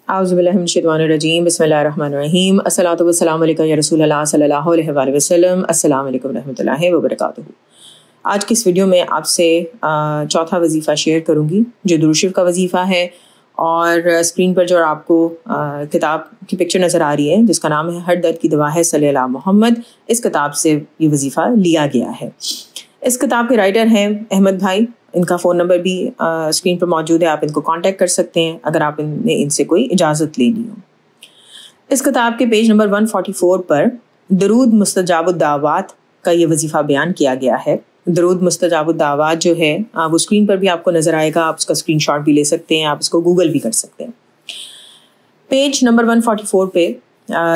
औज़ुबिल्लाहिमिनश्शैतानिर्रजीम बिस्मिल्लाहिर्रहमानिर्रहीम अस्सलातु वस्सलामु अलैका या रसूल अल्लाह सल्लल्लाहु अलैहि वसल्लम अस्सलामु अलैकुम रहमतुल्लाहि व बरकातुहू। आज की इस वीडियो में आपसे चौथा वजीफ़ा शेयर करूँगी जो दुरूद शरीफ का वजीफ़ा है। और स्क्रीन पर जो आपको किताब की पिक्चर नज़र आ रही है जिसका नाम है हर दर्द की दवा है सल्ले अला मोहम्मद, इस किताब से ये वजीफ़ा लिया गया है। इस किताब के राइटर हैं अहमद भाई। इनका फ़ोन नंबर भी स्क्रीन पर मौजूद है, आप इनको कांटेक्ट कर सकते हैं अगर आप इनसे कोई इजाज़त लेनी हो। इस किताब के पेज नंबर 144 पर दरूद मुस्तजाबुद्दावात का ये वजीफ़ा बयान किया गया है। दरूद मुस्तजाबुद्दावात जो है वो स्क्रीन पर भी आपको नज़र आएगा, आप उसका स्क्रीनशॉट भी ले सकते हैं, आप इसको गूगल भी कर सकते हैं। पेज नंबर 144 पे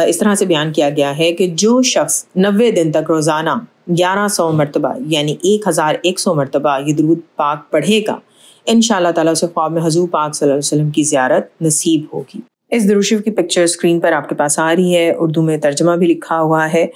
इस तरह से बयान किया गया है कि जो शख्स 90 दिन तक रोज़ाना 1100 मरतबा यानी 1100 मरतबा ये दरूद पाक पढ़ेगा, इंशाअल्लाह ताला उसे ख्वाब में हुज़ूर पाक सल्लल्लाहु अलैहि वसल्लम की ज़ियारत नसीब होगी। इस दरूद शरीफ की पिक्चर स्क्रीन पर आपके पास आ रही है, उर्दू में तर्जमा भी लिखा हुआ है।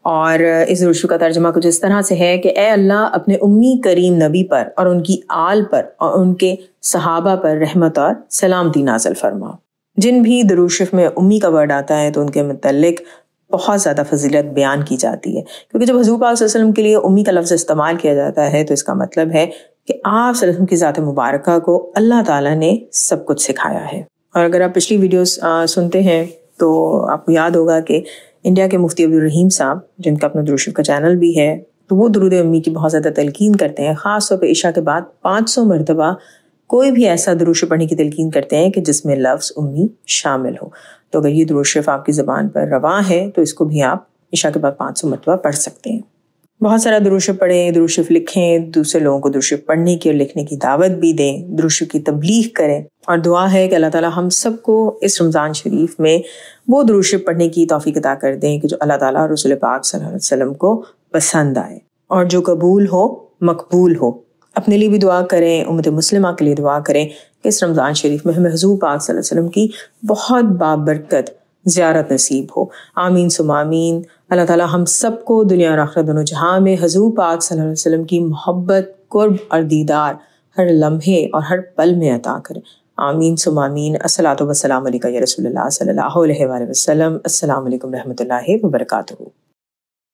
और इस दरूद शरीफ का तर्जमा कुछ इस तरह से है कि ए अल्लाह अपने उम्मी करीम नबी पर और उनकी आल पर और उनके सहाबा पर रहमत और सलामती नाज़िल फरमा। जिन भी दरूद शरीफ में उम्मी का वर्ड आता है तो उनके मुतल्लिक बहुत ज़्यादा फजीलत बयान की जाती है, क्योंकि जब हुज़ूर पाक सल्लल्लाहु अलैहि वसल्लम के लिए उम्मी का लफ्ज़ इस्तेमाल किया जाता है तो इसका मतलब है कि आप सल्लल्लाहु अलैहि वसल्लम की ज़ात मुबारका को अल्लाह ताला ने सब कुछ सिखाया है। और अगर आप पिछली वीडियोस सुनते हैं तो आपको याद होगा कि इंडिया के मुफ्ती अब्दुल रहीम साहब, जिनका अपना दरूद शरीफ का चैनल भी है, तो वो दरूद उम्मी की बहुत ज़्यादा तलकीन करते हैं। ख़ास तौर पर इशा के बाद 500 मरतबा कोई भी ऐसा दरूद शरीफ पढ़ने की तलकीन करते हैं कि जिसमें लफ्ज़ उम्मी शामिल हो। तो अगर ये दरूद शरीफ आपकी ज़बान पर रवा है तो इसको भी आप इशा के बाद 500 मरतबा पढ़ सकते हैं। बहुत सारा दरूद शरीफ पढ़ें, दरूद शरीफ लिखें, दूसरे लोगों को दरूद शरीफ पढ़ने की और लिखने की दावत भी दें, दरूद शरीफ की तबलीग करें। और दुआ है कि अल्लाह ताला हम सबको इस रमज़ान शरीफ में वो दरूद शरीफ पढ़ने की तौफीक अता कर दें कि जो अल्लाह ताला और रसूल पाक सल्लल्लाहु अलैहि वसल्लम को पसंद आए और जो कबूल हो, मकबूल हो। अपने लिए भी दुआ करें, उम्मत मुस्लिमा के लिए दुआ करें कि इस रमज़ान शरीफ में हमें हुज़ूर पाक सल्लल्लाहु अलैहि वसल्लम की बहुत बाबरकत ज़ियारत नसीब हो। आमीन सुम्मा आमीन। अल्लाह ताला हम सबको दुनिया और आखिरत दोनों जहां में हुज़ूर पाक सल्लल्लाहु अलैहि वसल्लम की मोहब्बत, कुर्ब और दीदार हर लम्हे और हर पल में अता करें। आमीन सुम्मा आमीन। अस्सलातु वस्सलामु अलैका या रसूल अल्लाह सल्लल्लाहु अलैहि वसल्लम। अस्सलामु अलैकुम रहमतुल्लाहि व बरकातुहू।